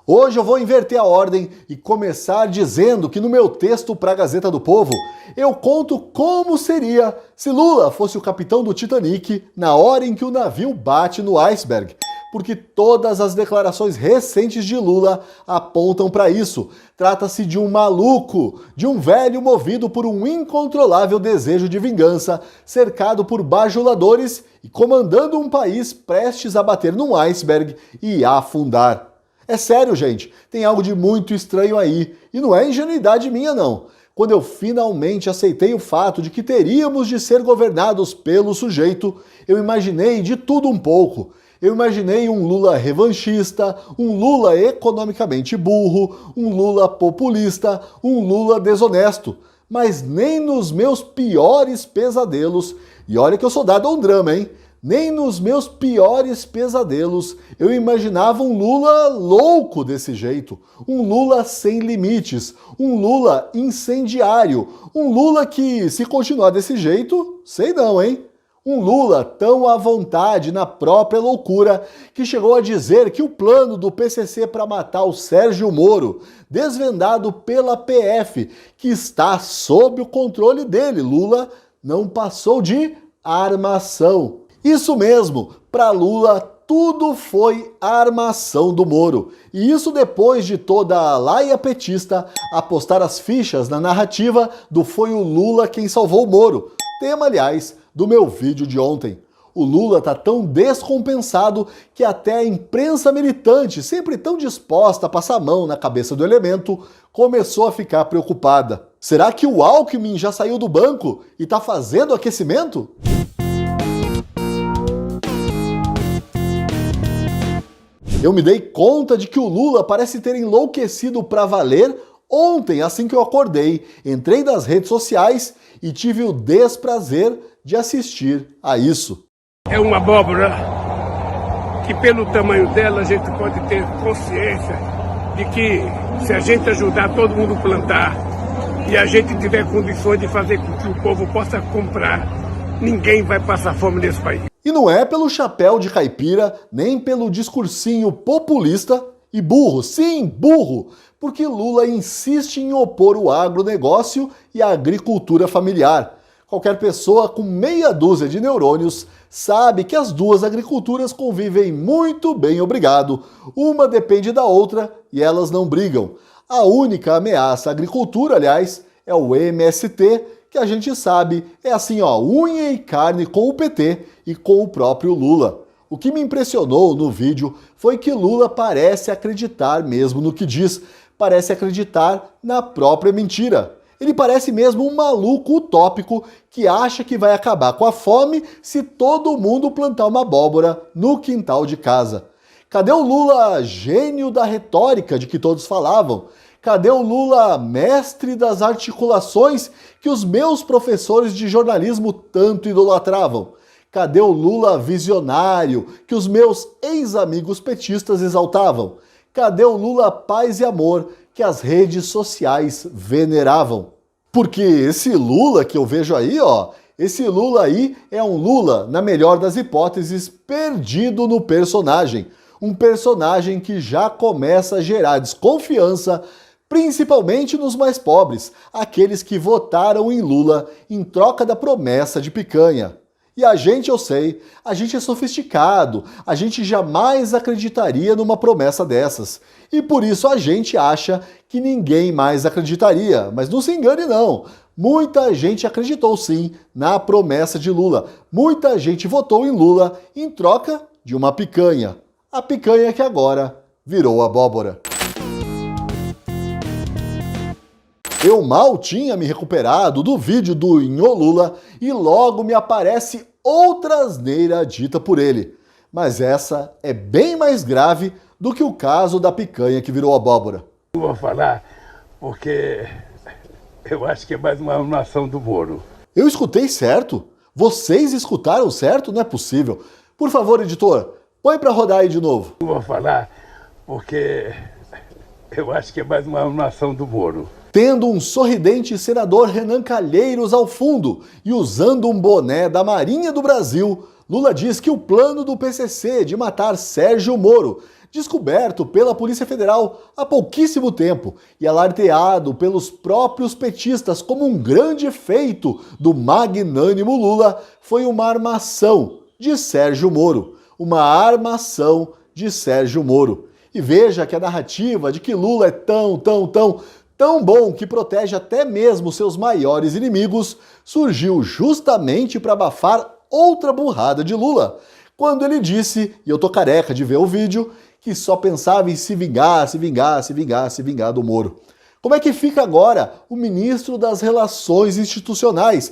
Hoje eu vou inverter a ordem e começar dizendo que no meu texto para a Gazeta do Povo eu conto como seria se Lula fosse o capitão do Titanic na hora em que o navio bate no iceberg, porque todas as declarações recentes de Lula apontam para isso. Trata-se de um maluco, de um velho movido por um incontrolável desejo de vingança, cercado por bajuladores e comandando um país prestes a bater num iceberg e afundar. É sério, gente, tem algo de muito estranho aí, e não é ingenuidade minha não. Quando eu finalmente aceitei o fato de que teríamos de ser governados pelo sujeito, eu imaginei de tudo um pouco. Eu imaginei um Lula revanchista, um Lula economicamente burro, um Lula populista, um Lula desonesto. Mas nem nos meus piores pesadelos, e olha que eu sou dado a um drama, hein? Nem nos meus piores pesadelos eu imaginava um Lula louco desse jeito, um Lula sem limites, um Lula incendiário, um Lula que, se continuar desse jeito, sei não, hein? Um Lula tão à vontade na própria loucura que chegou a dizer que o plano do PCC para matar o Sérgio Moro, desvendado pela PF, que está sob o controle dele, Lula, não passou de armação. Isso mesmo, para Lula tudo foi armação do Moro. E isso depois de toda a laia petista apostar as fichas na narrativa do foi o Lula quem salvou o Moro. Tema, aliás, do meu vídeo de ontem. O Lula tá tão descompensado que até a imprensa militante, sempre tão disposta a passar a mão na cabeça do elemento, começou a ficar preocupada. Será que o Alckmin já saiu do banco e tá fazendo aquecimento? Eu me dei conta de que o Lula parece ter enlouquecido pra valer ontem, assim que eu acordei. Entrei nas redes sociais e tive o desprazer de assistir a isso. É uma abóbora que, pelo tamanho dela, a gente pode ter consciência de que, se a gente ajudar todo mundo a plantar e a gente tiver condições de fazer com que o povo possa comprar, ninguém vai passar fome nesse país. E não é pelo chapéu de caipira, nem pelo discursinho populista e burro, sim, burro, porque Lula insiste em opor o agronegócio e a agricultura familiar. Qualquer pessoa com meia dúzia de neurônios sabe que as duas agriculturas convivem muito bem, obrigado. Uma depende da outra e elas não brigam. A única ameaça à agricultura, aliás, é o MST, que a gente sabe é assim, ó, unha e carne com o PT e com o próprio Lula. O que me impressionou no vídeo foi que Lula parece acreditar mesmo no que diz, parece acreditar na própria mentira. Ele parece mesmo um maluco utópico que acha que vai acabar com a fome se todo mundo plantar uma abóbora no quintal de casa. Cadê o Lula gênio da retórica de que todos falavam? Cadê o Lula mestre das articulações que os meus professores de jornalismo tanto idolatravam? Cadê o Lula visionário que os meus ex-amigos petistas exaltavam? Cadê o Lula paz e amor que as redes sociais veneravam? Porque esse Lula que eu vejo aí, ó, esse Lula aí é um Lula, na melhor das hipóteses, perdido no personagem. Um personagem que já começa a gerar desconfiança, principalmente nos mais pobres, aqueles que votaram em Lula em troca da promessa de picanha. E a gente, eu sei, a gente é sofisticado, a gente jamais acreditaria numa promessa dessas. E por isso a gente acha que ninguém mais acreditaria. Mas não se engane não, muita gente acreditou sim na promessa de Lula. Muita gente votou em Lula em troca de uma picanha. A picanha que agora virou abóbora. Eu mal tinha me recuperado do vídeo do Inhô Lula e logo me aparece outra asneira dita por ele. Mas essa é bem mais grave do que o caso da picanha que virou abóbora. Não vou falar porque eu acho que é mais uma nação do Moro. Eu escutei certo? Vocês escutaram certo? Não é possível. Por favor, editor, põe pra rodar aí de novo. Não vou falar porque eu acho que é mais uma nação do Moro. Tendo um sorridente senador Renan Calheiros ao fundo e usando um boné da Marinha do Brasil, Lula diz que o plano do PCC de matar Sérgio Moro, descoberto pela Polícia Federal há pouquíssimo tempo e alardeado pelos próprios petistas como um grande feito do magnânimo Lula, foi uma armação de Sérgio Moro. Uma armação de Sérgio Moro. E veja que a narrativa de que Lula é tão bom que protege até mesmo seus maiores inimigos surgiu justamente para abafar outra burrada de Lula, quando ele disse, e eu tô careca de ver o vídeo, que só pensava em se vingar do Moro. Como é que fica agora o ministro das Relações Institucionais?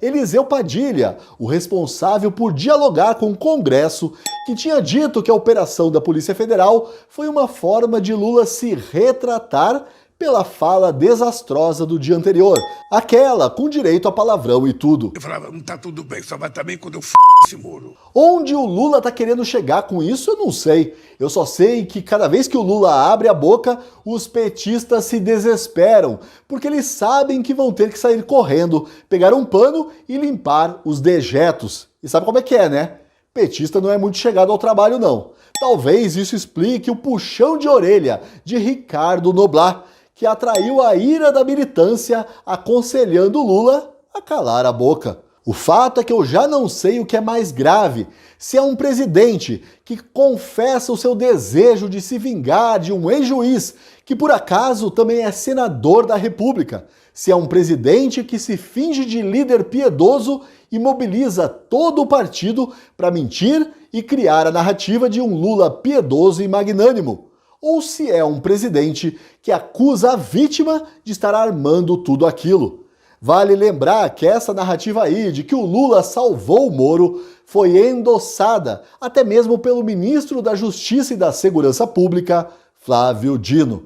Eliseu Padilha, o responsável por dialogar com o Congresso, que tinha dito que a operação da Polícia Federal foi uma forma de Lula se retratar pela fala desastrosa do dia anterior. Aquela com direito a palavrão e tudo. Eu falava, não tá tudo bem, só vai também quando eu esse Moro. Onde o Lula tá querendo chegar com isso, eu não sei. Eu só sei que cada vez que o Lula abre a boca, os petistas se desesperam, porque eles sabem que vão ter que sair correndo, pegar um pano e limpar os dejetos. E sabe como é que é, né? Petista não é muito chegado ao trabalho, não. Talvez isso explique o puxão de orelha de Ricardo Noblat, que atraiu a ira da militância, aconselhando Lula a calar a boca. O fato é que eu já não sei o que é mais grave, se é um presidente que confessa o seu desejo de se vingar de um ex-juiz, que por acaso também é senador da República, se é um presidente que se finge de líder piedoso e mobiliza todo o partido para mentir e criar a narrativa de um Lula piedoso e magnânimo, ou se é um presidente que acusa a vítima de estar armando tudo aquilo. Vale lembrar que essa narrativa aí de que o Lula salvou o Moro foi endossada até mesmo pelo ministro da Justiça e da Segurança Pública, Flávio Dino.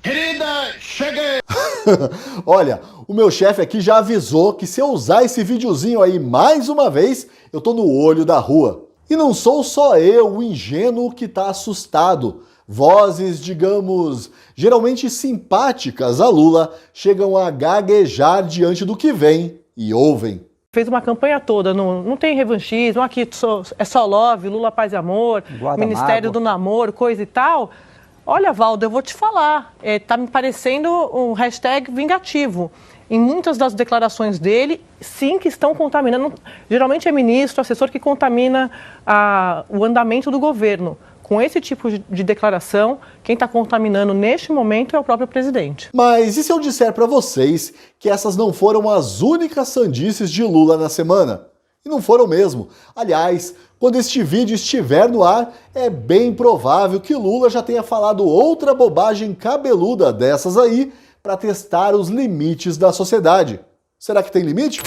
Querida, cheguei! Olha, o meu chefe aqui já avisou que se eu usar esse videozinho aí mais uma vez, eu tô no olho da rua. E não sou só eu, o ingênuo, que tá assustado. Vozes, digamos, geralmente simpáticas a Lula, chegam a gaguejar diante do que vem e ouvem. Fez uma campanha toda, não tem revanchismo, aqui é só love, Lula paz e amor, Ministério do Namoro, coisa e tal. Olha, Valdo, eu vou te falar, tá me parecendo um hashtag vingativo. Em muitas das declarações dele, sim, que estão contaminando. Geralmente é ministro, assessor que contamina o andamento do governo. Com esse tipo de declaração, quem está contaminando neste momento é o próprio presidente. Mas e se eu disser para vocês que essas não foram as únicas sandices de Lula na semana? E não foram mesmo. Aliás, quando este vídeo estiver no ar, é bem provável que Lula já tenha falado outra bobagem cabeluda dessas aí para testar os limites da sociedade. Será que tem limite?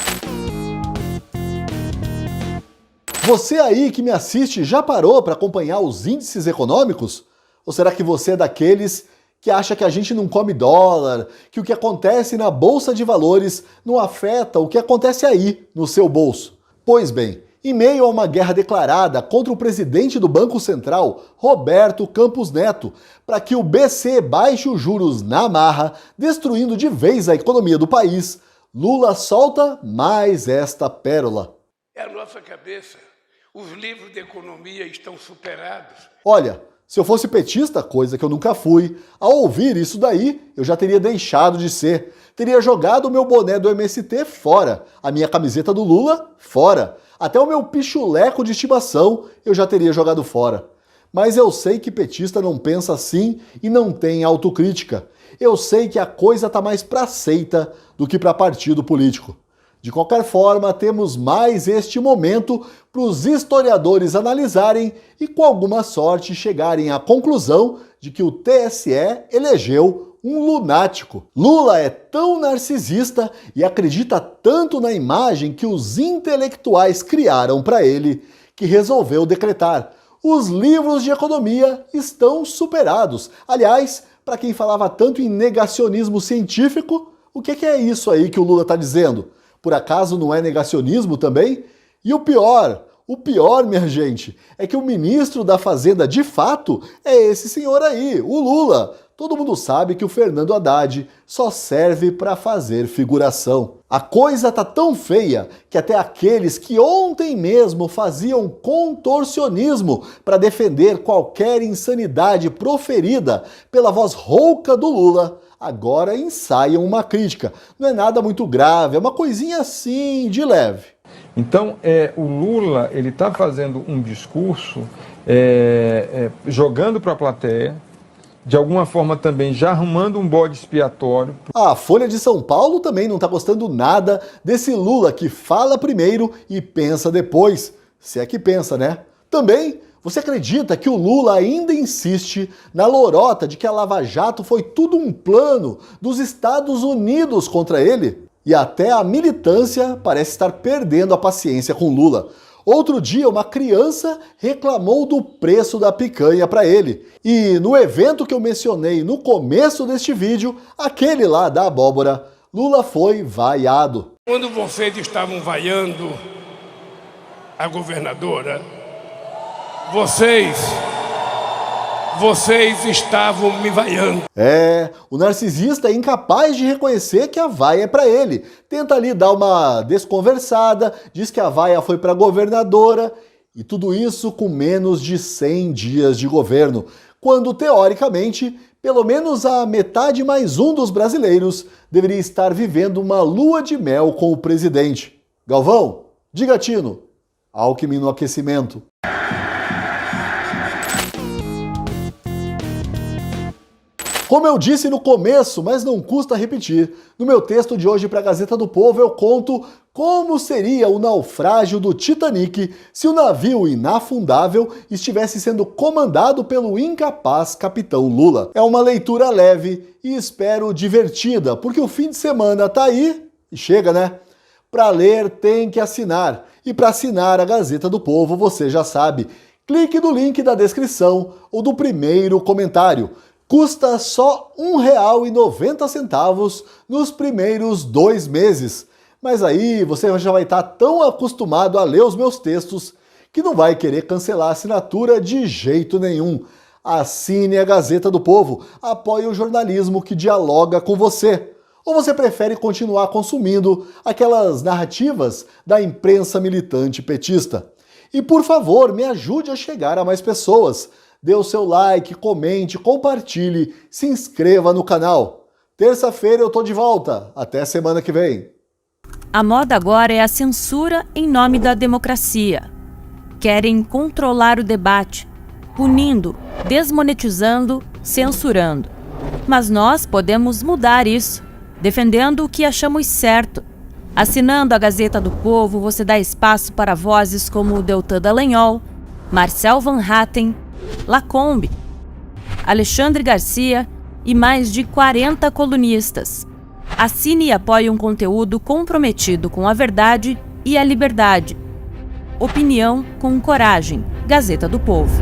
Você aí que me assiste já parou para acompanhar os índices econômicos? Ou será que você é daqueles que acha que a gente não come dólar, que o que acontece na Bolsa de Valores não afeta o que acontece aí no seu bolso? Pois bem, em meio a uma guerra declarada contra o presidente do Banco Central, Roberto Campos Neto, para que o BC baixe os juros na marra, destruindo de vez a economia do país, Lula solta mais esta pérola. É a nossa cabeça. Os livros de economia estão superados. Olha, se eu fosse petista, coisa que eu nunca fui, ao ouvir isso daí, eu já teria deixado de ser. Teria jogado o meu boné do MST fora, a minha camiseta do Lula fora, até o meu pichuleco de estimação eu já teria jogado fora. Mas eu sei que petista não pensa assim e não tem autocrítica. Eu sei que a coisa tá mais pra seita do que pra partido político. De qualquer forma, temos mais este momento para os historiadores analisarem e, com alguma sorte, chegarem à conclusão de que o TSE elegeu um lunático. Lula é tão narcisista e acredita tanto na imagem que os intelectuais criaram para ele que resolveu decretar: os livros de economia estão superados. Aliás, para quem falava tanto em negacionismo científico, o que é isso aí que o Lula está dizendo? Por acaso não é negacionismo também? E o pior, minha gente, é que o ministro da Fazenda de fato é esse senhor aí, o Lula. todo mundo sabe que o Fernando Haddad só serve para fazer figuração. A coisa tá tão feia que até aqueles que ontem mesmo faziam contorcionismo para defender qualquer insanidade proferida pela voz rouca do Lula, agora ensaiam uma crítica. Não é nada muito grave, é uma coisinha assim, de leve. Então, o Lula, ele está fazendo um discurso jogando para a plateia, de alguma forma também já arrumando um bode expiatório. A Folha de São Paulo também não está gostando nada desse Lula que fala primeiro e pensa depois. Se é que pensa, né? Também, você acredita que o Lula ainda insiste na lorota de que a Lava Jato foi tudo um plano dos Estados Unidos contra ele? E até a militância parece estar perdendo a paciência com Lula. Outro dia, uma criança reclamou do preço da picanha para ele. E no evento que eu mencionei no começo deste vídeo, aquele lá da abóbora, Lula foi vaiado. Quando vocês estavam vaiando a governadora, vocês estavam me vaiando. O narcisista é incapaz de reconhecer que a vaia é para ele. Tenta ali dar uma desconversada, diz que a vaia foi para a governadora, e tudo isso com menos de 100 dias de governo, quando, teoricamente, pelo menos a metade mais um dos brasileiros deveria estar vivendo uma lua de mel com o presidente. Galvão, diga Tino, Alckmin no aquecimento. Como eu disse no começo, mas não custa repetir, no meu texto de hoje para a Gazeta do Povo eu conto como seria o naufrágio do Titanic se o navio inafundável estivesse sendo comandado pelo incapaz capitão Lula. É uma leitura leve e espero divertida, porque o fim de semana tá aí e chega, né? Para ler tem que assinar, e para assinar a Gazeta do Povo você já sabe, clique no link da descrição ou do primeiro comentário. Custa só R$ 1,90 nos primeiros 2 meses. Mas aí você já vai estar tão acostumado a ler os meus textos que não vai querer cancelar a assinatura de jeito nenhum. Assine a Gazeta do Povo, apoie o jornalismo que dialoga com você. Ou você prefere continuar consumindo aquelas narrativas da imprensa militante petista? E por favor, me ajude a chegar a mais pessoas. Dê o seu like, comente, compartilhe, se inscreva no canal. Terça-feira eu tô de volta. Até semana que vem. A moda agora é a censura em nome da democracia. Querem controlar o debate, punindo, desmonetizando, censurando. Mas nós podemos mudar isso, defendendo o que achamos certo. Assinando a Gazeta do Povo, você dá espaço para vozes como Deltan Dallagnol, Marcel Van Hatten, Lacombe, Alexandre Garcia e mais de 40 colunistas. Assine e apoie um conteúdo comprometido com a verdade e a liberdade. Opinião com coragem. Gazeta do Povo.